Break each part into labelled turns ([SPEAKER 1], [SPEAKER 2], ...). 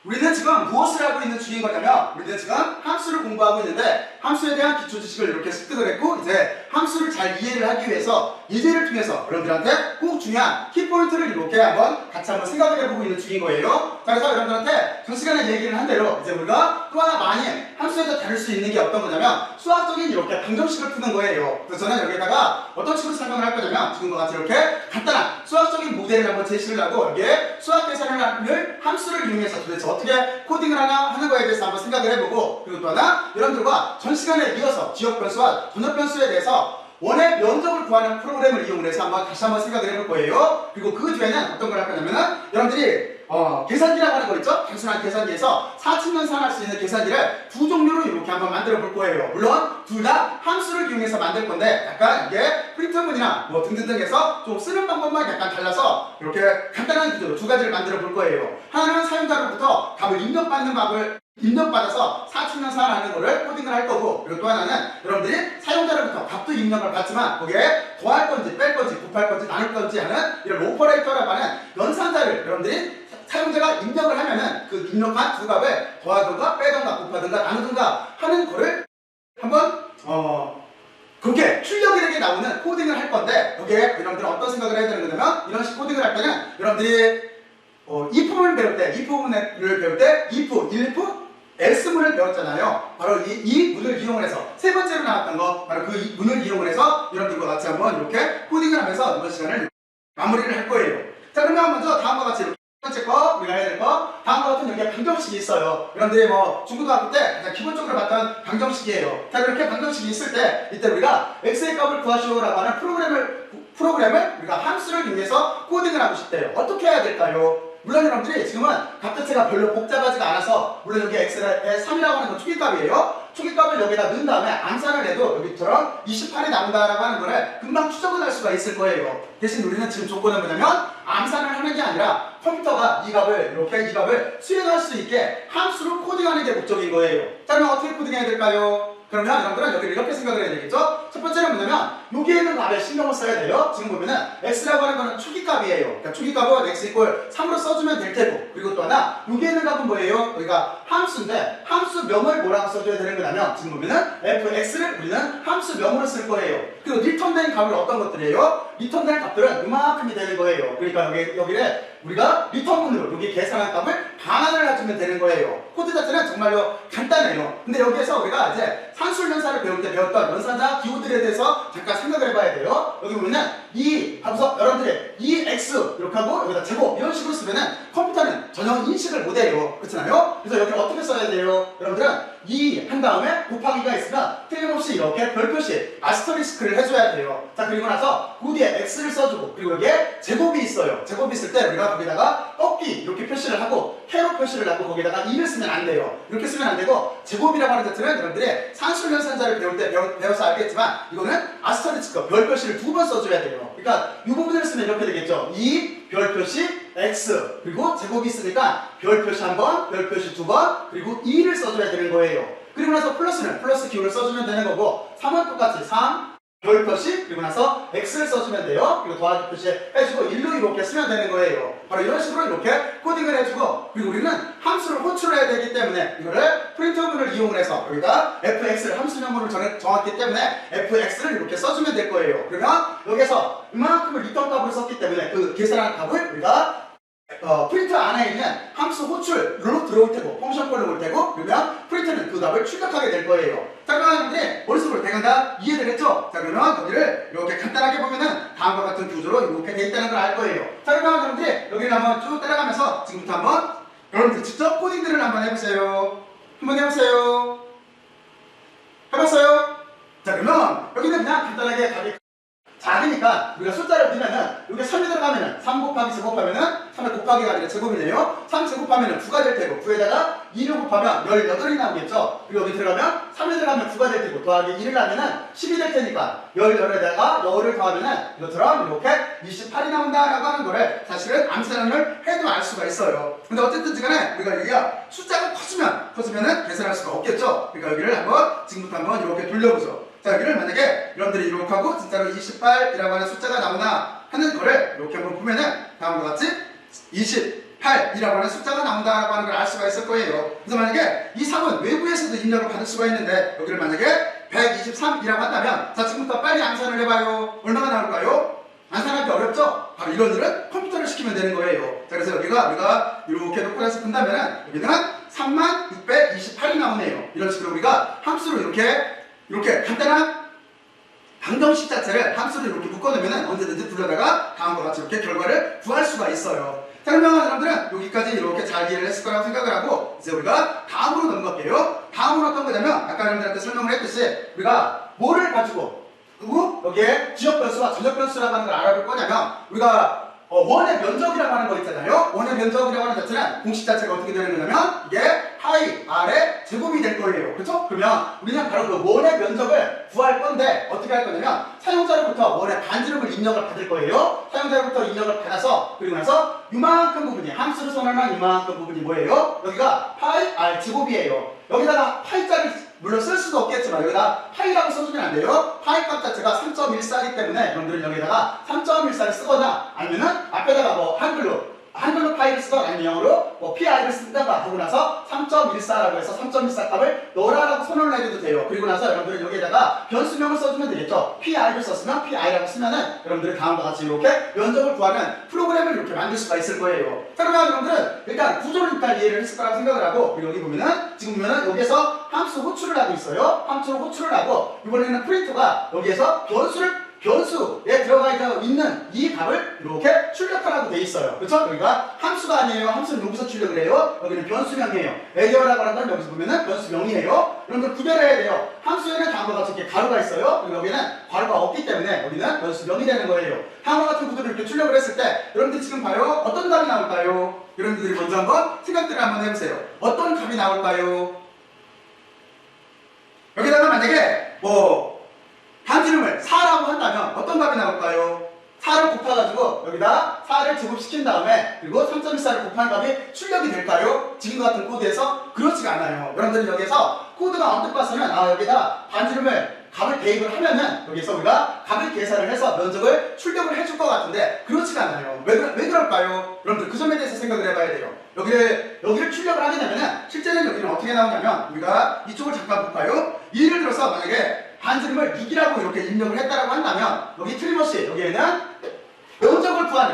[SPEAKER 1] 우리는 지금 무엇을 하고 있는 중인 거냐면 우리는 지금 함수를 공부하고 있는데 함수에 대한 기초 지식을 이렇게 습득을 했고 이제 함수를 잘 이해를 하기 위해서 예제를 통해서 여러분들한테 꼭 중요한 키포인트를 이렇게 같이 한번 생각을 해보고 있는 중인 거예요. 자, 그래서 여러분들한테 전 시간에 얘기를 한 대로 이제 우리가 또 하나 많이 함수에서 다룰 수 있는 게 어떤 거냐면 수학적인 이렇게 방정식을 푸는 거예요. 그래서 저는 여기다가 어떤 식으로 설명을 할 거냐면 지금과 같이 이렇게 간단한 수학적인 모델을 한번 제시를 하고 여기에 수학 계산을 함수를 이용해서 도대체 어떻게 코딩을 하는 거에 대해서 한번 생각을 해보고 그리고 또 하나 여러분들과 전 시간에 이어서 지역 변수와 전역 변수에 대해서 원의 면적을 구하는 프로그램을 이용해서 다시 한번 생각을 해볼 거예요. 그리고 그 뒤에는 어떤 걸 할 거냐면은 여러분들이 계산기라고 하는 거 있죠? 단순한 계산기에서 사칙연산할 수 있는 계산기를 두 종류로 이렇게 한번 만들어 볼 거예요. 물론 둘 다 함수를 이용해서 만들 건데 약간 이게 프린트문이나 뭐 등등등 해서 좀 쓰는 방법만 약간 달라서 이렇게 간단한 구조로 두 가지를 만들어 볼 거예요. 하나는 사용자로부터 값을 입력받아서 사칙연산하는 거를 코딩을 할 거고 그리고 또 하나는 여러분들이 사용자로부터 값도 입력을 받지만 거기에 더할 건지 뺄 건지 곱할 건지 나눌 건지 하는 이런 오퍼레이터라고 하는 연산자를 여러분들이 사용자가 입력을 하면은 그 입력한 두 값을 더하든가 빼든가 곱하든가 나누든가 하는 거를 한번 그렇게 출력이되게 나오는 코딩을 할 건데 여기에 여러분들은 어떤 생각을 해야 되는 거냐면 이런 식 코딩을 할 때는 여러분들이 if문을 배울 때 if문을 배울 때 if else문을 배웠잖아요. 바로 이 문을 이용을 해서 세 번째로 나왔던 거 바로 그 문을 이용을 해서 여러분들과 같이 한번 이렇게 코딩을 하면서 이번 시간을 마무리를 할 거예요. 자, 그러면 먼저 다음과 같이 첫 번째 거 우리가 해야 될 거 다음과 같은 여기에 방정식이 있어요. 여러분들이 중고등학교 때 가장 기본적으로 봤던 방정식이에요. 자, 그렇게 방정식이 있을 때 이때 우리가 x의 값을 구하시오라고 하는 프로그램을 우리가 함수를 이용해서 코딩을 하고 싶대요. 어떻게 해야 될까요? 물론 여러분들이 지금은 값 자체가 별로 복잡하지가 않아서 물론 여기 x의 3이라고 하는 건 초기값이에요. 초기값을 여기다 넣은 다음에 암산을 해도 여기처럼 28이 나온다라고 하는 거를 금방 추적을 할 수가 있을 거예요. 대신 우리는 지금 조건은 뭐냐면 암산을 하는 게 아니라 컴퓨터가 이 값을 수행할 수 있게 함수로 코딩하는 게 목적인 거예요. 자, 그럼 어떻게 코딩해야 될까요? 그러면 여러분들은 여기를 이렇게 생각을 해야 되겠죠? 첫 번째는 뭐냐면 여기에 있는 값에 신경을 써야 돼요. 지금 보면은 x라고 하는 거는 초기값이에요. 그러니까 초기값은 x 이퀄 3으로 써주면 될 테고 그리고 또 하나 여기에 있는 값은 뭐예요? 여기가 함수인데 함수명을 뭐라고 써줘야 되는 거냐면 지금 보면은 fx를 우리는 함수명으로 쓸 거예요. 그리고 리턴된 값은 어떤 것들이에요? 리턴된 값들은 이만큼이 되는 거예요. 그러니까 여기를 우리가 리턴문으로 여기 계산한 값을 반환을 해주면 되는 거예요. 코드 자체는 정말로 간단해요. 근데 여기에서 우리가 이제 산술연산을 배울 때 배웠던 연산자 기호들에 대해서 잠깐 생각을 해봐야 돼요. 여기 보면은 하고서 여러분들이 x 이렇게 하고 여기다 제곱 이런 식으로 쓰면은 컴퓨터는 전혀 인식을 못해요. 그렇잖아요? 그래서 여기 어떻게 써야 돼요? 여러분들은 한 다음에 곱하기가 있으면 틀림없이 이렇게 별표시 아스터리스크를 해줘야 돼요. 자, 그리고 나서 그 뒤에 x를 써주고 그리고 여기에 제곱이 있어요. 제곱이 있을 때 우리가 거기다가 꺾기 이렇게 표시를 하고 캐로 표시를 하고 거기다가 2를 쓰면 안 돼요. 이렇게 쓰면 안 되고 제곱이라고 하는 자체는 여러분들이 산술연산자를 배울 때 배워서 알겠지만 이거는 아스터리스크 별표시를 2번 써줘야 돼요. 그러니까 이 부분을 쓰면 이렇게 되겠죠. 별표시 x 그리고 제곱이 있으니까 별표시 1번, 별표시 2번 그리고 2를 써줘야 되는 거예요. 그리고 나서 플러스는 플러스 기호를 써주면 되는 거고 3은 똑같이 3 별표시 그리고 나서 x를 써주면 돼요. 그리고 더하기 표시 해주고 1로 이렇게 쓰면 되는 거예요. 바로 이런 식으로 이렇게 코딩을 해주고 그리고 우리는 함수를 호출을 해야 되기 때문에 이거를 프린터문을 이용을 해서 여기다 fx를 함수명문을 정했기 때문에 fx를 이렇게 써주면 될 거예요. 그러면 여기서 이만큼을 리턴 값으로 썼기 때문에 그 계산한 값을 우리가 프린터 안에 있는 함수 호출로 들어올 테고 펑션 콜로 올 테고 그러면 프린터는 그 값을 출력하게 될 거예요. 자, 그러면 머릿속으로 대강 다 이해되겠죠? 자, 그러면 여기를 이렇게 간단하게 보면은 다음과 같은 구조로 이렇게 돼 있다는 걸 알 거예요. 자, 그러면 여러분들이 여기를 한번 쭉 따라가면서 지금부터 한번 여러분들 직접 코딩들을 한번 해보세요. 한번 해보세요. 해봤어요? 자, 그러면 여기는 그냥 간단하게 답이 작으니까 우리가 숫자를 넣으면은 여기 3이 들어가면은 3 곱하기 제곱하면은 3의 곱하기가 아니라 제곱이네요. 3 제곱하면은 9가 될 테고 9에다가 2를 곱하면 18이 나오겠죠. 그리고 여기 들어가면 3이 들어가면 9가 될 테고 더하기 1을 하면은 10이 될 테니까 18에다가 0을 더하면은 이것처럼 이렇게 28이 나온다라고 하는 거를 사실은 암산을 해도 알 수가 있어요. 근데 어쨌든 간에 우리가 여기가 숫자가 커지면은 계산할 수가 없겠죠. 그러니까 여기를 한번 지금부터 한번 이렇게 돌려보죠. 자, 여기를 만약에 여러분들이 이렇게 하고 진짜로 28이라고 하는 숫자가 나오나 하는 거를 이렇게 한번 보면은 다음과 같이 20 8이라고 하는 숫자가 나온다라고 하는 걸 알 수가 있을 거예요. 그래서 만약에 이 3은 외부에서도 입력을 받을 수가 있는데 여기를 만약에 123이라고 한다면 자 지금부터 빨리 암산을 해봐요. 얼마가 나올까요? 암산하기 어렵죠? 바로 이런 일은 컴퓨터를 시키면 되는 거예요. 자 그래서 여기가 우리가 이렇게 놓고 해서 푼다면은 여기는 3628이 나오네요. 이런 식으로 우리가 함수로 이렇게 간단한 방정식 자체를 함수로 이렇게 묶어놓으면 언제든지 불러다가 다음과 같이 이렇게 결과를 구할 수가 있어요. 자 그러면 여러분들은 여기까지 이렇게 잘 이해를 했을 거라고 생각을 하고 이제 우리가 다음으로 넘어갈게요. 다음으로 어떤 거냐면 아까 여러분들한테 설명을 했듯이 우리가 뭐를 가지고 그리고 여기에 지역변수와 전역변수라고 하는 걸 알아볼 거냐면 우리가 원의 면적이라고 하는 거 있잖아요. 원의 면적이라고 하는 자체는 공식 자체가 어떻게 되는 거냐면 이게 하이, 아래, 제곱이 될 거예요. 그렇죠? 그러면 우리는 바로 그 원의 면적을 구할 건데 어떻게 할 거냐면 사용자로부터 원의 반지름을 입력을 받을 거예요. 사용자로부터 입력을 받아서 그리고 나서 이만큼 부분이 함수로 선언한 이만큼 부분이 뭐예요? 여기가 파이, r 제곱이에요. 여기다가 파이자를 물론 쓸 수도 없겠지만 여기다 파이라고 써주면 안 돼요. 파이 값 자체가 3.14이기 때문에 여러분들은 여기다가 3.14를 쓰거나 아니면은 앞에다가 뭐 한글로 파이를 쓰거나 아니면 영어로 뭐 PI를 쓴다가 하고 나서 3.14라고 해서 3.14 값을 넣으라고 선언을 해줘도 돼요. 그리고 나서 여러분들은 여기에다가 변수명을 써주면 되겠죠. PI를 썼으면 PI라고 쓰면은 여러분들이 다음과 같이 이렇게 면적을 구하는 프로그램을 이렇게 만들 수가 있을 거예요. 자, 그러면 여러분들은 일단 구조를 일단 이해를 했을 거라고 생각을 하고 그리고 여기 보면은 지금 보면은 여기에서 함수 호출을 하고 있어요. 함수로 호출을 하고 이번에는 프린트가 여기에서 변수에 들어가 있는 이 값을 이렇게 출력하라고 돼 있어요. 그렇죠? 여기가 함수가 아니에요. 함수는 여기서 출력을 해요. 여기는 변수명이에요. 에리어라고 하는 건 여기서 보면은 변수명이에요. 여러분들 구별해야 돼요. 함수에는 다음과 같이 이렇게 가로가 있어요. 그리고 여기는 가로가 없기 때문에 여기는 변수명이 되는 거예요. 다음과 같은 구조를 이렇게 출력을 했을 때 여러분들 지금 봐요. 어떤 값이 나올까요? 여러분들이 먼저 한번 생각들을 한번 해보세요. 어떤 값이 나올까요? 여기다가 만약에 반지름을 4라고 한다면 어떤 값이 나올까요? 4를 곱해가지고 여기다 4를 제곱시킨 다음에 그리고 3.14를 곱한 값이 출력이 될까요? 지금과 같은 코드에서 그렇지가 않아요. 여러분들이 여기서 코드가 언뜻 봐서는 여기다 반지름을 값을 대입을 하면은 여기서 우리가 값을 계산을 해서 면적을 출력을 해줄 것 같은데 그렇지가 않아요. 왜 그럴까요? 여러분들 그 점에 대해서 생각을 해봐야 돼요. 여기를 출력을 하게 되면은 실제는 여기는 어떻게 나오냐면 우리가 이쪽을 잠깐 볼까요? 예를 들어서 만약에 반지름을 6이라고 이렇게 입력을 했다라고 한다면 여기 틀림없이 여기에는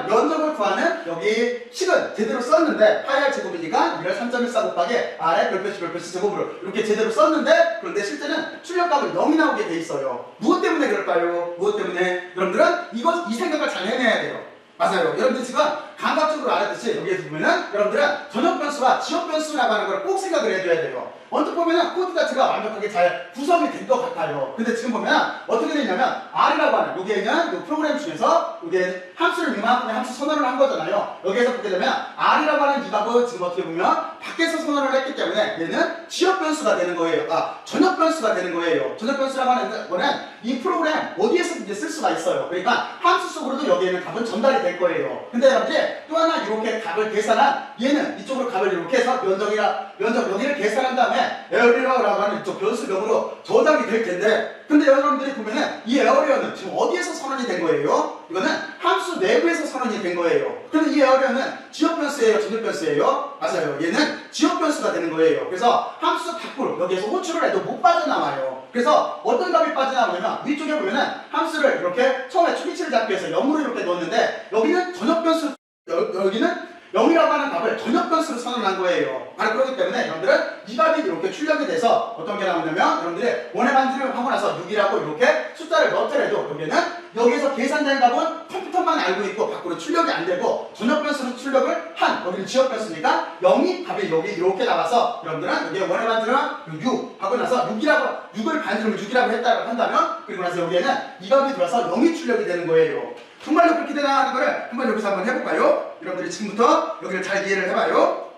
[SPEAKER 1] 면적을 구하는 여기 식은 제대로 썼는데 파이 제곱이니까 우리가 3.14 곱하기 r의 별표시 제곱으로 이렇게 제대로 썼는데 그런데 실제는 출력값은 0이 나오게 돼 있어요. 무엇 때문에 그럴까요? 무엇 때문에? 여러분들은 이 생각을 잘 해내야 돼요. 맞아요. 여러분들 지금 감각적으로 알았듯이 여기에서 보면은 여러분들은 전역변수와 지역변수라고 하는 걸 꼭 생각을 해줘야 돼요. 언뜻 보면은 코드 자체가 완벽하게 잘 구성이 된 것 같아요. 근데 지금 보면 어떻게 되냐면 R이라고 하는 여기에 있는 이 프로그램 중에서 여기에 함수를 이만큼의 함수 선언을 한 거잖아요. 여기에서 보게 되면 R이라고 하는 이 값은 지금 어떻게 보면 밖에서 선언을 했기 때문에 얘는 지역변수가 되는 거예요. 전역변수가 되는 거예요. 전역변수라고 하는 거는 이 프로그램 어디에서든지 쓸 수가 있어요. 그러니까 함수 속으로도 여기에는 값은 전달이 될 거예요. 근데 여러분들 또 하나 이렇게 값을 계산한 얘는 이쪽으로 값을 이렇게 해서 면적 여기를 계산한 다음에 에어리어라고 하는 이쪽 변수명으로 저장이 될 텐데 근데 여러분들이 보면은 이 에어리어는 지금 어디에서 선언이 된 거예요? 이거는 함수 내부에서 선언이 된 거예요. 그런데 이 에어리어는 지역변수예요? 전역변수예요? 맞아요. 얘는 지역변수가 되는 거예요. 그래서 함수 밖으로 여기에서 호출을 해도 못 빠져나와요. 그래서 어떤 값이 빠져나오냐면 위쪽에 보면은 함수를 이렇게 처음에 추비치를 잡기 위해서 0으로 이렇게 넣었는데 여기는 전역변수 여기는 0이라고 하는 값을 전역변수로 선언한 거예요. 바로 그렇기 때문에 여러분들은 이 값이 이렇게 출력이 돼서 어떤 게 나오냐면 여러분들이 원의 반지름을 하고 나서 6이라고 이렇게 숫자를 넣더라도 여기에서 계산된 값은 컴퓨터만 알고 있고 밖으로 출력이 안 되고 전역변수로 출력을 한 여기는 지역변수니까 0이 값이 여기 이렇게 나와서 여러분들은 여기에 원의 반지름은 6 하고 나서 6을 반지름을 6이라고 했다고 한다면 그리고 나서 여기에는 이 값이 들어와서 0이 출력이 되는 거예요. 정말로 그렇게 되나 하는 거를 한번 여기서 한번 해볼까요? 여러분들이 지금부터 여기를 잘 이해를 해봐요.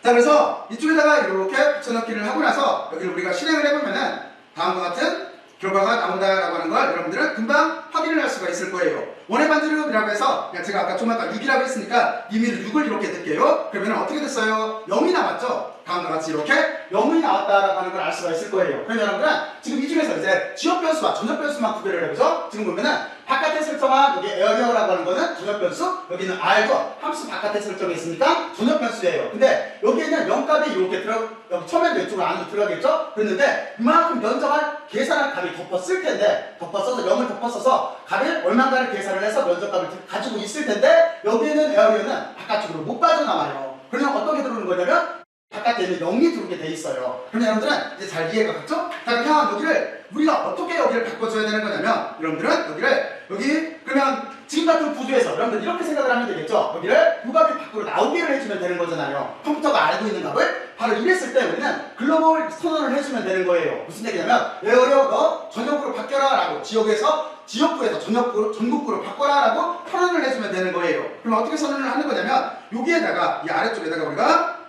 [SPEAKER 1] 자, 그래서 이쪽에다가 이렇게 붙여넣기를 하고 나서 여기를 우리가 실행을 해보면은 다음과 같은 결과가 나온다라고 하는 걸 여러분들은 금방 확인을 할 수가 있을 거예요. 원의 반지름이라고 해서 제가 아까 좀 아까 6이라고 했으니까 임의로 6을 이렇게 넣을게요. 그러면 어떻게 됐어요? 0이 나왔죠? 다음과 같이 이렇게 0이 나왔다라고 하는 걸 알 수가 있을 거예요. 그러면 여러분들은 지금 이 중에서 이제 지역 변수와 전역 변수만 구별을 해보죠. 지금 보면은 바깥에 설정한 여기 에어리어라고 하는 거는 전역 변수, 여기는 R죠. 함수 바깥에 설정이 있으니까 전역 변수예요. 근데 여기에는 0값이 이렇게 여기 처음에는 이쪽으로 안으로 들어가겠죠? 그랬는데 이만큼 면적을 계산할 값이 덮어 쓸 텐데, 덮어 써서 0을 덮어 써서 값을 얼마인가를 계산을 해서 면적값을 가지고 있을 텐데, 여기에는 에어리어는 바깥쪽으로 못 빠져나와요. 그러면 어떻게 들어오는 거냐면 바깥에 있는 0이 들어오게 돼 있어요. 그러면 여러분들은 이제 잘 이해가 갔죠? 자, 그러면 여기를 우리가 어떻게 여기를 바꿔줘야 되는 거냐면, 여러분들은 여기 그러면 지금 같은 구조에서 여러분들 이렇게 생각을 하면 되겠죠? 여기를 이 값이 밖으로 나오기를 해주면 되는 거잖아요. 컴퓨터가 알고 있는 값을 바로 이랬을 때 우리는 글로벌 선언을 해주면 되는 거예요. 무슨 얘기냐면 에어리어 너 전역으로 바뀌어라 라고, 지역구에서 전국구로 바꿔라 라고 선언을 해주면 되는 거예요. 그럼 어떻게 선언을 하는 거냐면 여기에다가 이 아래쪽에다가 우리가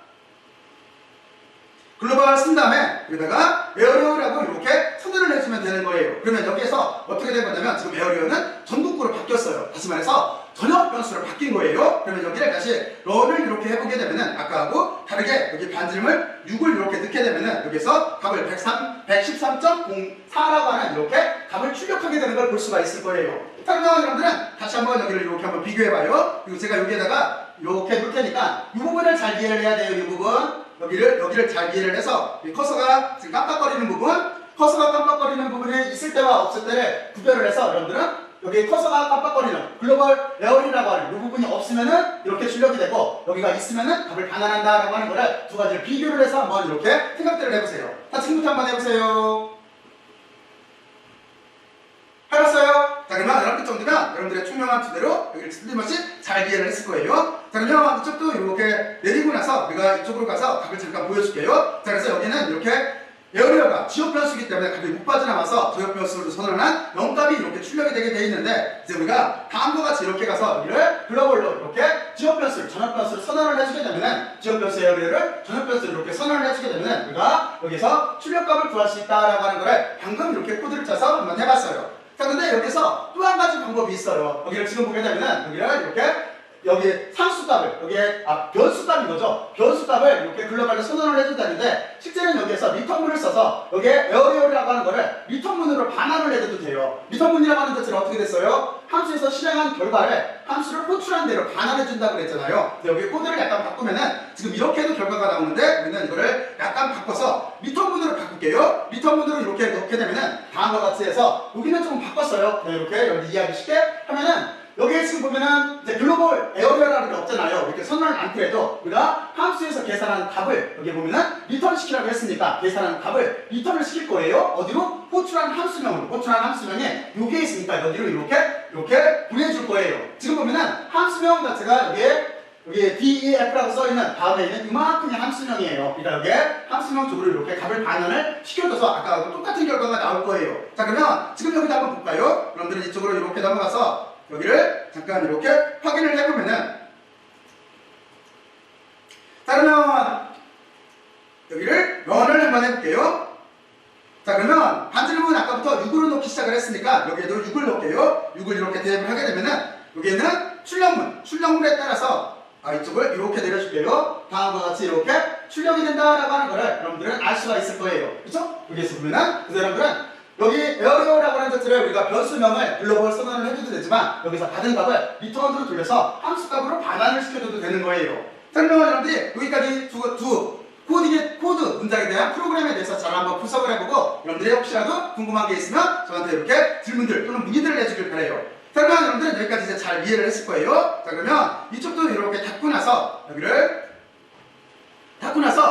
[SPEAKER 1] 글로벌 쓴 다음에 여기다가 에어리어라고 이렇게 선언을 해주면 되는 거예요. 그러면 여기에서 어떻게 된 거냐면 지금 에어리어는 전국구로 바뀌었어요. 다시 말해서 전역 변수로 바뀐 거예요. 그러면 여기를 다시 런을 이렇게 해보게 되면은 아까하고 다르게 여기 반지름을 6을 이렇게 넣게 되면은 여기서 값을 113.04라고 하는 이렇게 값을 출력하게 되는 걸 볼 수가 있을 거예요. 자, 그러면 여러분들은 다시 한번 여기를 이렇게 한번 비교해봐요. 그리고 제가 여기에다가 이렇게 놓을 테니까 이 부분을 잘 이해를 해야 돼요. 이 부분. 여기를 잘 이해를 해서 커서가 지금 깜빡거리는 부분이 있을 때와 없을 때를 구별을 해서 여러분들은 여기 커서가 깜빡거리는 글로벌 에어리라고 하는 이 부분이 없으면은 이렇게 출력이 되고, 여기가 있으면은 값을 반환한다라고 하는 거를 두 가지를 비교를 해서 한번 이렇게 생각들을 해보세요. 자, 지금부터 한번 해보세요. 해봤어요? 자, 그러면 이렇게 정도면 여러분들의 총명한 투대로 여기를 틀림없이 잘 이해를 했을 거예요. 자, 그러면 이쪽도 이렇게 내리고 나서 우리가 이쪽으로 가서 값을 잠깐 보여줄게요. 자, 그래서 여기는 이렇게 에어리어가 지역 변수이기 때문에 값이 못 빠져나와서 전역 변수로 선언한 0값이 이렇게 출력이 되게 돼 있는데, 이제 우리가 다음과 같이 이렇게 가서 여기를 글로벌로 이렇게 지역 변수를 전역 변수로 선언을 해주게 되면은, 지역 변수 에어리어를 전역 변수로 이렇게 선언을 해주게 되면은 우리가 여기서 출력값을 구할 수 있다라고 하는 거를 방금 이렇게 코드를 짜서 한번 해봤어요. 자, 근데 여기서 또 한 가지 방법이 있어요. 여기를 지금 보게 되면은 여기를 이렇게 여기 상수값을, 여기에 변수값인 거죠. 변수값을 이렇게 글로벌로 선언을 해준다는데, 실제는 여기에서 리턴문을 써서 여기에 에어리어라고 하는 거를 리턴문으로 반환을 해도 돼요. 리턴문이라고 하는 자체는 어떻게 됐어요? 함수에서 실행한 결과를 함수를 호출한 대로 반환해 준다고 그랬잖아요. 근데 여기 코드를 약간 바꾸면은 지금 이렇게 해도 결과가 나오는데, 우리는 이거를 약간 바꿔서 리턴문으로 바꿀게요. 리턴문으로 이렇게 넣게 되면은 다음과 같이 해서 여기는 좀 바꿨어요. 네, 이렇게 여기 이해하기 쉽게 하면은, 여기에 지금 보면은 이제 글로벌 에어리어라는 게 없잖아요. 이렇게 선언을 않더라도 우리가 함수에서 계산한 값을 여기 보면은 리턴 시키라고 했으니까 계산한 값을 리턴을 시킬 거예요. 어디로? 호출한 함수명으로. 호출한 함수명에 여기에 있으니까 여기로 이렇게 보내줄 거예요. 지금 보면은 함수명 자체가 여기에 DEF라고 써있는 다음에 있는 이만큼의 함수명이에요. 그러니까 여기에 함수명 쪽으로 이렇게 값을 반환을 시켜줘서 아까하고 똑같은 결과가 나올 거예요. 자, 그러면 지금 여기도 한번 볼까요? 여러분들은 이쪽으로 이렇게 넘어가서 여기를 잠깐 이렇게 확인을 해보면은, 자, 그러면 여기를 런을 한번 해볼게요. 자, 그러면 반지름은 아까부터 6으로 넣기 시작을 했으니까 여기에도 6을 넣을게요. 6을 이렇게 대입을 하게 되면은 여기에는 출력문에 따라서 이쪽을 이렇게 내려줄게요. 다음과 같이 이렇게 출력이 된다라고 하는 거를 여러분들은 알 수가 있을 거예요. 그렇죠? 여기에서 보면은, 그래서 여러분들은 여기 에어리어라고 하는 것들을 우리가 변수명을 글로벌 선언을 해줘도 되지만, 여기서 받은 값을 리턴으로 돌려서 함수값으로 반환을 시켜줘도 되는 거예요. 자, 그러면 여러분들이 여기까지 코드 문장에 대한 프로그램에 대해서 잘 한번 분석을 해보고, 여러분들이 혹시라도 궁금한 게 있으면 저한테 이렇게 질문들 또는 문의들을 해주길 바래요. 자, 그러면 여러분들은 여기까지 이제 잘 이해를 했을 거예요. 자, 그러면 이쪽도 이렇게 닫고 나서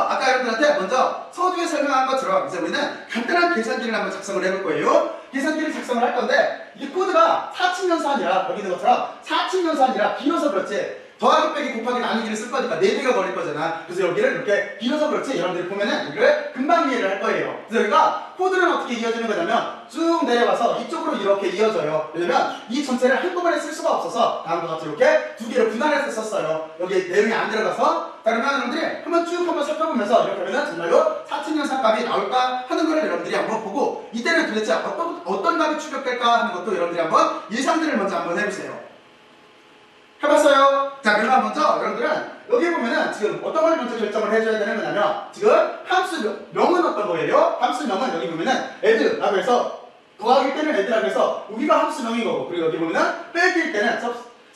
[SPEAKER 1] 아까 여러분들한테 먼저 서두에 설명한 것처럼 이제 우리는 간단한 계산기를 한번 작성을 해볼 거예요. 계산기를 작성을 할 건데, 이게 코드가 4층연산이 아니라 여기 있는 것처럼 4층연산이 아니라 길어서 그렇지, 더하기 빼기 곱하기 나누기를 쓸 거니까 4배가 걸릴 거잖아. 그래서 여기를 이렇게 길어서 그렇지, 여러분들이 보면은 여기를 금방 이해를 할 거예요. 그래서 여기가 코드는 어떻게 이어지는 거냐면 쭉 내려와서 이쪽으로 이렇게 이어져요. 왜냐면 이 전체를 한꺼번에 쓸 수가 없어서 다음과 같이 이렇게 두 개를 분할해서 썼어요. 여기 내용이 안 들어가서. 자, 그러면 여러분들이 한번 살펴보면서 이렇게 하면은 정말로 4층연산 값이 나올까 하는 거를 여러분들이 한번 보고, 이때는 도대체 어떤 값이 추격될까 하는 것도 여러분들이 한번 예상들을 먼저 한번 해보세요. 해봤어요? 자, 그러면 먼저 여러분들은 여기 보면은 지금 어떤 걸 먼저 결정을 해줘야 되는 거냐면 지금 함수명은 어떤 거예요? 함수명은 여기 보면은 add라고 해서 더하기일 때는 add라고 해서 여기가 함수명인 거고, 그리고 여기 보면은 빼기일 때는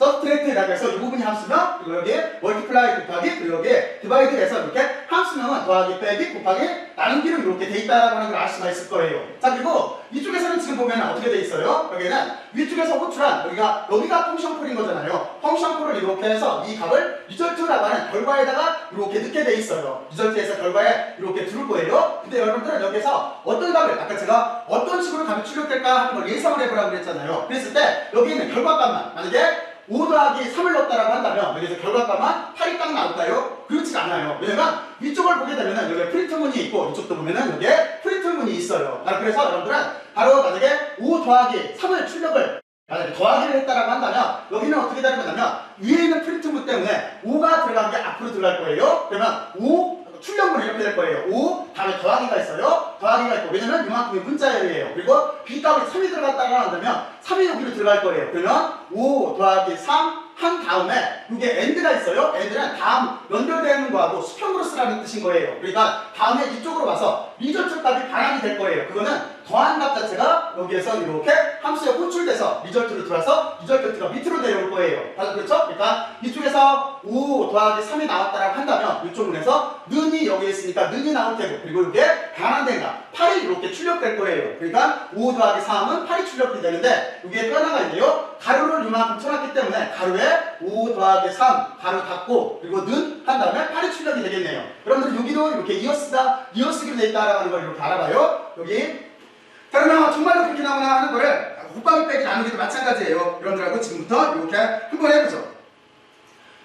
[SPEAKER 1] subtract라고 해서 이 부분이 함수명, 그리고 여기에 multiply 곱하기, 그리고 여기에 divide해서 이렇게 함수명은 더하기 빼기 곱하기 나누기로 이렇게 돼 있다라고 하는 걸 알 수가 있을 거예요. 자, 그리고 이쪽에서는 지금 보면 어떻게 돼 있어요? 여기는 위쪽에서 호출한 여기가 펑션 콜인 거잖아요. 펑션 콜을 이렇게 해서 이 값을 리절트라고 하는 결과에다가 이렇게 넣게 돼 있어요. 리절트에서 결과에 이렇게 들을 거예요. 근데 여러분들은 여기서 어떤 값을, 아까 제가 어떤 식으로 값이 출력될까 하는 걸 예상을 해보라고 그랬잖아요. 그랬을 때 여기 있는 결과값만 만약에 5 더하기 3을 넣었다라고 한다면 여기서 결과값만 8이 딱 나올까요? 그렇지가 않아요. 왜냐면 위쪽을 보게 되면은 여기에 프린트문이 있고 이쪽도 보면은 여기에 프린트문이 있어요. 그래서 여러분들은 바로 만약에 5 더하기 3을 출력을 만약에 더하기를 했다라고 한다면 여기는 어떻게 되는 거냐면 위에 있는 프린트문 때문에 5가 들어간 게 앞으로 들어갈 거예요. 그러면 5 출력문이 이렇게 될 거예요. 5 다음에 더하기가 있어요. 더하기가 있고, 왜냐면 이만큼이 문자열이에요. 그리고 B값이 3이 들어갔다고 한다면 3이 여기로 들어갈 거예요. 그러면 5 더하기 3 한 다음에 이게 AND가 있어요. AND는 다음 연결되는 거하고 수평으로 쓰라는 뜻인 거예요. 그러니까 다음에 이쪽으로 와서 리절트 값이 반환이 될 거예요. 그거는 더한 값 자체가 여기에서 이렇게 함수에 호출돼서 리절트로 들어와서 리절트 가 밑으로 내려올 거예요. 그렇죠? 그러니까 이쪽에서 5 더하기 3이 나왔다라고 한다면 이쪽 문에서 는이 여기 있으니까 는이 나올 테고, 그리고 이게 반환된 값 8이 이렇게 출력될 거예요. 그러니까 5 더하기 3은 8이 출력이 되는데 여기에 또 하나가 있네요. 가로를 이만큼 쳐놨기 때문에 가로에 5 더하기 3 가로 닫고 그리고 는 한 다음에 8이 출력이 되겠네요. 여러분들 여기도 이렇게 이어쓰기로 돼 있다라는 걸 이렇게 알아봐요. 여기. 자, 그러면 정말로 그렇게 나오나 하는 거를 곱하기 빼기 나누기도 마찬가지예요. 여러분들하고 지금부터 이렇게 한번 해보죠.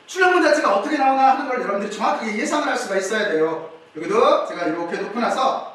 [SPEAKER 1] 출력문 자체가 어떻게 나오나 하는 걸 여러분들이 정확하게 예상을 할 수가 있어야 돼요. 여기도 제가 이렇게 놓고 나서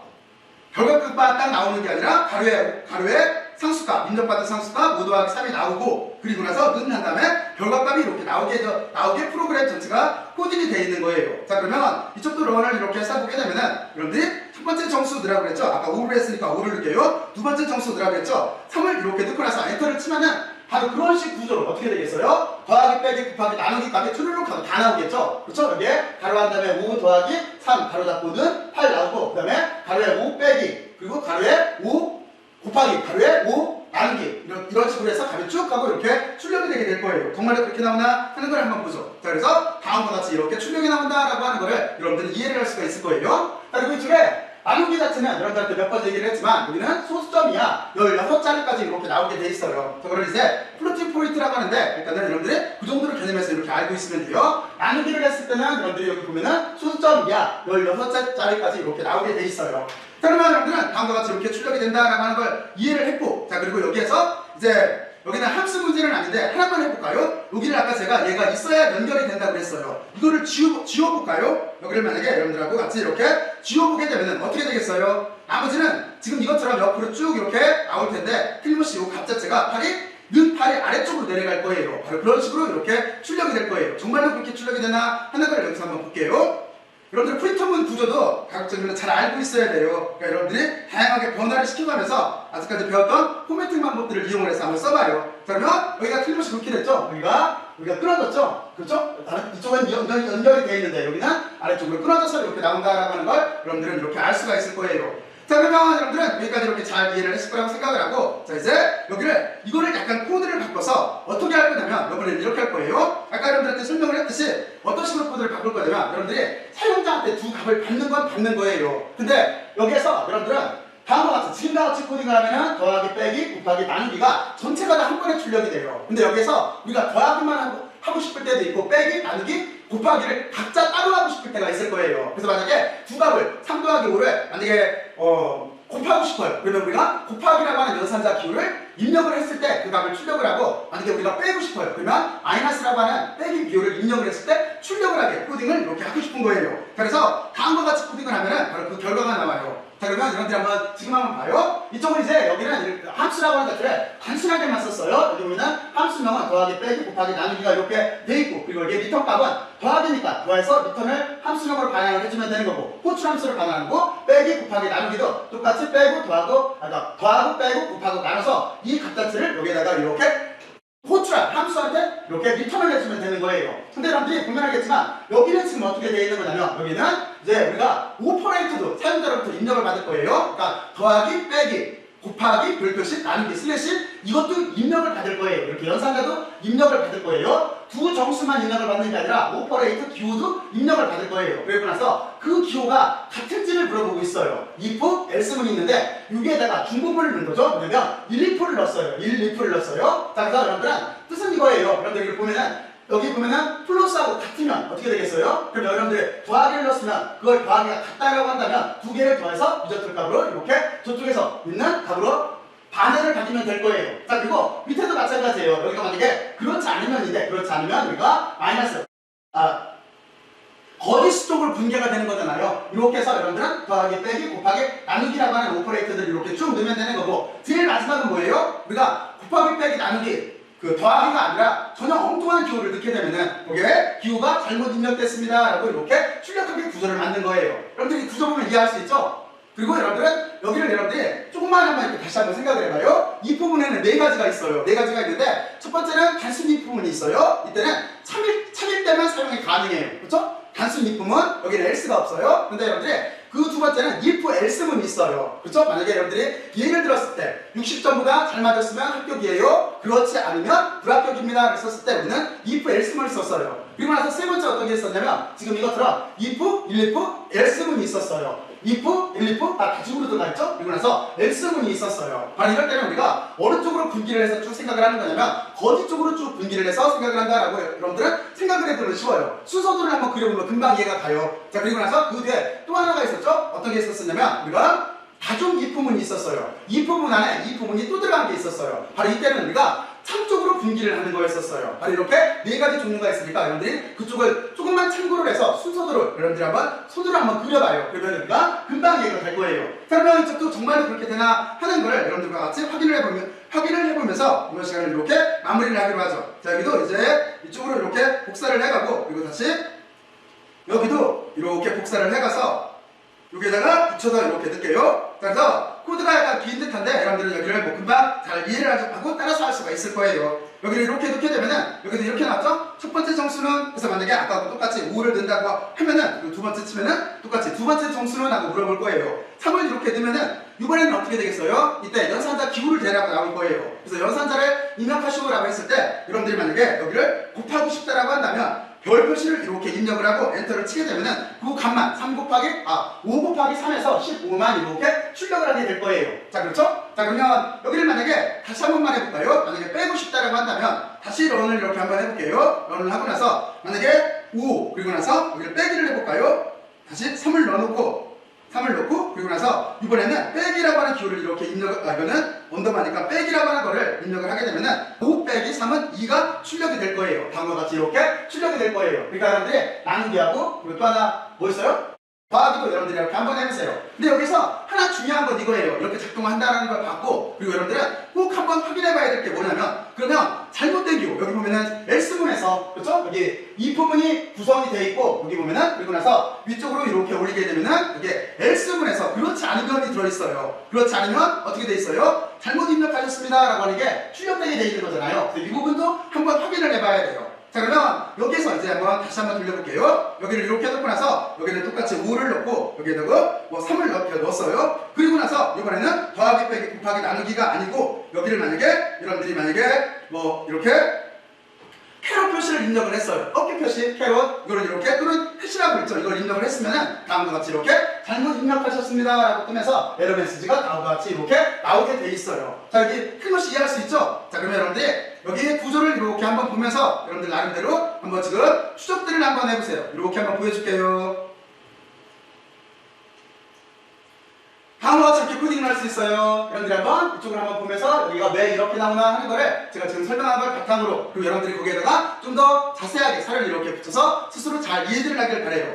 [SPEAKER 1] 결과값만 딱 나오는 게 아니라 가로에 상수값, 인정받은 상수값 5 더하기 3이 나오고, 그리고 나서 는 한 다음에 결과값이 이렇게 나오게 프로그램 전체가 코딩이 되어 있는 거예요. 자, 그러면 이쪽도 런을 이렇게 써보게 되면은 여러분들이 첫 번째 정수 넣으라고 그랬죠? 아까 5를 했으니까 5를 넣을게요. 두 번째 정수 넣으라고 했죠? 3을 이렇게 넣고 나서 엔터를 치면은 바로 그런 식 구조로 어떻게 되겠어요? 더하기 빼기 곱하기 나누기 값이 투르륵 하고 다 나오겠죠? 그렇죠? 여기에 가로 한 다음에 5 더하기 3 가로 닫고는 8 나오고, 그 다음에 가로에 5 빼기, 그리고 가로에 5 곱하기, 가로에 5 나누기, 이런 식으로 해서 값이 쭉 가고 이렇게 출력이 되게 될 거예요. 정말로 그렇게 나오나 하는 걸 한번 보죠. 자, 그래서 다음과 같이 이렇게 출력이 나온다라고 하는 거를 여러분들은 이해를 할 수가 있을 거예요. 자, 그리고 이쪽에 나누기 자체는 여러분들한테 몇 번 얘기를 했지만 여기는 소수점이야 16자리까지 이렇게 나오게 돼 있어요. 저거를 이제 플로팅 포인트라고 하는데, 일단은 여러분들이 그 정도로 개념해서 이렇게 알고 있으면 돼요. 나누기를 했을 때는 여러분들이 여기 보면은 소수점이야 16자리까지 이렇게 나오게 돼 있어요. 자, 그러면 여러분들은 다음과 같이 이렇게 출력이 된다라고 하는 걸 이해를 했고, 자, 그리고 여기에서 이제 여기는 함수 문제는 아닌데 하나만 해볼까요? 여기를 아까 제가 얘가 있어야 연결이 된다고 했어요. 이거를 지워볼까요? 여기를 만약에 여러분들하고 같이 이렇게 지워보게 되면 어떻게 되겠어요? 나머지는 지금 이것처럼 옆으로 쭉 이렇게 나올 텐데 틀림없이 이 값 자체가 8이 아래쪽으로 내려갈 거예요. 바로 그런 식으로 이렇게 출력이 될 거예요. 정말로 그렇게 출력이 되나 하는 걸 여기서 한번 볼게요. 여러분들 프린터문 구조도 가급적이면 잘 알고 있어야 돼요. 그러니까 여러분들이 다양하게 변화를 시켜가면서 아직까지 배웠던 포매팅 방법들을 이용을 해서 한번 써봐요. 그러면 여기가 틀림없이 그렇게 됐죠? 여기가 끊어졌죠? 그렇죠? 이쪽은 연결이 되어 있는데 여기는 아래쪽으로 끊어져서 이렇게 나온다라고 하는 걸 여러분들은 이렇게 알 수가 있을 거예요. 자, 그러면 여러분들은 여기까지 이렇게 잘 이해를 했을 거라고 생각을 하고, 자, 이제 이거를 약간 코드를 바꿔서 어떻게 할 거냐면 여러분은 이렇게 할 거예요. 아까 여러분들한테 설명을 했듯이 어떤 식으로 코드를 바꿀 거냐면 여러분들이 사용자한테 두 값을 받는 건 받는 거예요. 근데 여기에서 여러분들은 다음과 같이 지금과 같이 코딩을 하면은 더하기 빼기 곱하기 나누기가 전체가 다 한 번에 출력이 돼요. 근데 여기서 우리가 더하기만 하고 싶을 때도 있고 빼기, 나누기, 곱하기를 각자 따로 하고 싶을 때가 있을 거예요. 그래서 만약에 두 값을 3 더하기 5를 만약에 곱하고 싶어요. 그러면 우리가 곱하기라고 하는 연산자 기호를 입력을 했을 때 그 값을 출력을 하고, 만약에 우리가 빼고 싶어요. 그러면 마이너스라고 하는 빼기 기호를 입력을 했을 때 출력을 하게 코딩을 이렇게 하고 싶은 거예요. 그래서 다음과 같이 코딩을 하면은 바로 그 결과가 나와요. 자, 그러면 여러분들이 지금 한번 봐요. 이쪽은 이제 여기는 함수라고 하는 것들을 단순하게만 썼어요. 여기 보면은 함수명은 더하기 빼기 곱하기 나누기가 이렇게 돼 있고, 그리고 이게 리턴 값은 더하기니까 더해서 리턴을 함수명으로 반환을 해주면 되는 거고, 호출 함수를 반환하고 빼기 곱하기 나누기도 똑같이 빼고 더하고 빼고 곱하고 나눠서 이 값 자체를 여기에다가 이렇게 호출한 함수한테 이렇게 리턴을 해주면 되는 거예요. 근데 여러분들이 보면 알겠지만 여기는 지금 어떻게 되어 있는 거냐면 여기는 이제 우리가 오퍼레이터도 사용자로부터 입력을 받을 거예요. 그러니까 더하기, 빼기, 곱하기, 별표시, 나누기, 슬래시 이것도 입력을 받을 거예요. 이렇게 연산자도 입력을 받을 거예요. 두 정수만 입력을 받는 게 아니라 오퍼레이터 기호도 입력을 받을 거예요. 그리고 나서 그 기호가 같은지를 물어보고 있어요. if, else문이 있는데 여기에다가 중복문을 넣은 거죠. 뭐냐면 1, 2%를 넣었어요. 1, 2%를 넣었어요. 자, 그래서 여러분들은 뜻은 이거예요. 여러분들 여기 보면은 여기 보면은 플러스하고 같으면 어떻게 되겠어요? 그럼 여러분들 더하기를 넣었으면 그걸 더하기가 같다라고 한다면 두 개를 더해서 미적분 값으로 이렇게 저쪽에서 있는 값으로 반응을 가지면 될 거예요. 자, 그리고 밑에도 마찬가지예요. 여기가 만약에 그렇지 않으면인데 그렇지 않으면 우리가 마이너스 거짓 쪽으로 분개가 되는 거잖아요. 이렇게 해서 여러분들은 더하기, 빼기, 곱하기, 나누기라고 하는 오퍼레이터들을 이렇게 쭉 넣으면 되는 거고 제일 마지막은 뭐예요? 우리가 곱하기, 빼기, 나누기 그 더하기가 아니라 전혀 엉뚱한 기호를 넣게 되면은 거기에 기호가 잘못 입력됐습니다 라고 이렇게 출력하게 구조를 만든 거예요. 여러분들이 이 구조 보면 이해할 수 있죠? 그리고 여러분들은 여기를 여러분들이 조금만 한번 이렇게 다시 한번 생각을 해봐요. 이 부분에는 네 가지가 있어요. 네 가지가 있는데 첫 번째는 단순 if 부분이 있어요. 이때는 참일 때만 사용이 가능해요. 그렇죠? 단순 if는 여기는 else가 없어요. 근데 여러분들이 그 두 번째는 if else문이 있어요. 그렇죠? 만약에 여러분들이 예를 들었을 때 60점보다 잘 맞았으면 합격이에요. 그렇지 않으면 불합격입니다. 라고 썼을 때 우리는 if else문을 썼어요. 그리고 나서 세 번째 어떤 게 있었냐면 지금 이것처럼 if, if, else문이 있었어요. if, if 다 가지고로 들어가 있죠? 그리고 나서 else문이 있었어요. 바로 이럴 때는 우리가 어느 쪽으로 분기를 해서 쭉 생각을 하는 거냐면 거짓 쪽으로 쭉 분기를 해서 생각을 한다라고 여러분들은 생각을 해두면 쉬워요. 순서도를 한번 그려보면 금방 이해가 가요. 자, 그리고 나서 그 뒤에 또 하나가 있었죠? 어떤 게 있었었냐면 우리가 다중 if문이 있었어요. if문 안에 if문이 또 들어간 게 있었어요. 바로 이때는 우리가 참 쪽으로 분기를 하는 거였었어요. 바로 이렇게 네 가지 종류가 있으니까 여러분들이 그쪽을 조금만 참고를 해서 순서대로 여러분들이 한번 손으로 한번 그려봐요. 그러면 우리가 금방 이해가 될 거예요. 그러면 이쪽도 정말로 그렇게 되나 하는 거를 여러분들과 같이 확인을 해보면서 이번 시간을 이렇게 마무리를 하기로 하죠. 자, 여기도 이제 이쪽으로 이렇게 복사를 해가고 그리고 다시 여기도 이렇게 복사를 해가서 여기에다가 붙여서 이렇게 넣을게요. 그래서 코드가 약간 긴 듯한데 여러분들은 여기를 뭐 금방 잘 이해를 하고 따라서 할 수가 있을 거예요. 여기를 이렇게 넣게 되면은 여기도 이렇게 나왔죠? 첫 번째 정수는 그래서 만약에 아까하고 똑같이 5를 넣는다고 하면은 두 번째 치면은 똑같이 두 번째 정수는 하고 물어볼 거예요. 3을 이렇게 넣으면은 이번에는 어떻게 되겠어요? 이때 연산자 기호를 대라고 나올 거예요. 그래서 연산자를 입력하시오라고 했을 때 여러분들이 만약에 여기를 곱하고 싶다라고 한다면 별 표시를 이렇게 입력을 하고 엔터를 치게 되면은 그 값만 5 곱하기 3에서 15만 이렇게 출력을 하게 될 거예요. 자, 그렇죠? 자, 그러면 여기를 만약에 다시 한 번만 해볼까요? 만약에 빼고 싶다라고 한다면 다시 런을 이렇게 한번 해볼게요. 런을 하고 나서 만약에 5 그리고 나서 여기를 빼기를 해볼까요? 다시 3을 넣어놓고 3을 넣고 그리고 나서 이번에는 빼기라고 하는 기호를 이렇게 이거는 언더바니까 빼기라고 하는 거를 입력을 하게 되면은 5 빼기 3은 2가 출력이 될 거예요. 다음과 같이 이렇게 출력이 될 거예요. 그러니까 여러분들이 나누기하고 그리고 또 하나 뭐 있어요? 더하기도 여러분들이 이렇게 한번 해보세요. 근데 여기서 하나 중요한 건 이거예요. 이렇게 작동한다는 걸 봤고 그리고 여러분들은 꼭 한번 확인해 봐야 될 게 뭐냐면 그러면 잘못된 기호 여기 보면은 else문에서 그렇죠? 여기 이 부분이 구성이 되어 있고 여기 보면은 그리고 나서 위쪽으로 이렇게 올리게 되면은 여기 else문에서 그렇지 않은 면이 들어있어요. 그렇지 않으면 어떻게 돼 있어요? 잘못 입력하셨습니다 라고 하는 게 출력되게 돼 있는 거잖아요. 그래서 이 부분도 한번 확인을 해봐야 돼요. 자, 그러면 여기에서 이제 한번 다시 한번 돌려볼게요. 여기를 이렇게 넣고 나서 여기는 똑같이 5를 넣고 여기에다가 뭐 3을 넣었어요. 그리고 나서 이번에는 더하기, 빼기, 곱하기, 나누기가 아니고 여기를 만약에 여러분들이 만약에 뭐 이렇게 캐럿 표시를 입력을 했어요. 어깨 표시, 캐럿, 이거를 이렇게 또는 해시라고 있죠. 이걸 입력을 했으면은 다음과 같이 이렇게 잘못 입력하셨습니다 라고 뜨면서 에러 메시지가 다음과 같이 이렇게 나오게 돼 있어요. 자, 여기 틀림없이 이해할 수 있죠? 자, 그러면 여러분들이 여기 구조를 이렇게 한번 보면서 여러분들 나름대로 한번 지금 추적들을 한번 해보세요. 이렇게 한번 보여줄게요. 다음과 같이 이렇게 코딩을 할 수 있어요. 여러분들이 한번 이쪽을 한번 보면서 여기가 왜 이렇게 나오나 하는 거를 제가 지금 설명한 걸 바탕으로 그리고 여러분들이 거기에다가 좀 더 자세하게 사료를 이렇게 붙여서 스스로 잘 이해를 하길 바래요.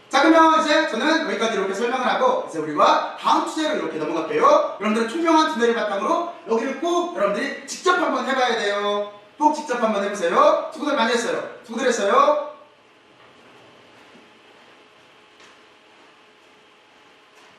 [SPEAKER 1] 자, 그러면 이제 저는 여기까지 이렇게 설명을 하고 이제 우리가 다음 주제로 이렇게 넘어갈게요. 여러분들은 총평한 두뇌를 바탕으로 여기를 꼭 여러분들이 직접 한번 해봐야 돼요. 꼭 직접 한번 해보세요. 수고들 많이 했어요. 수고들 했어요.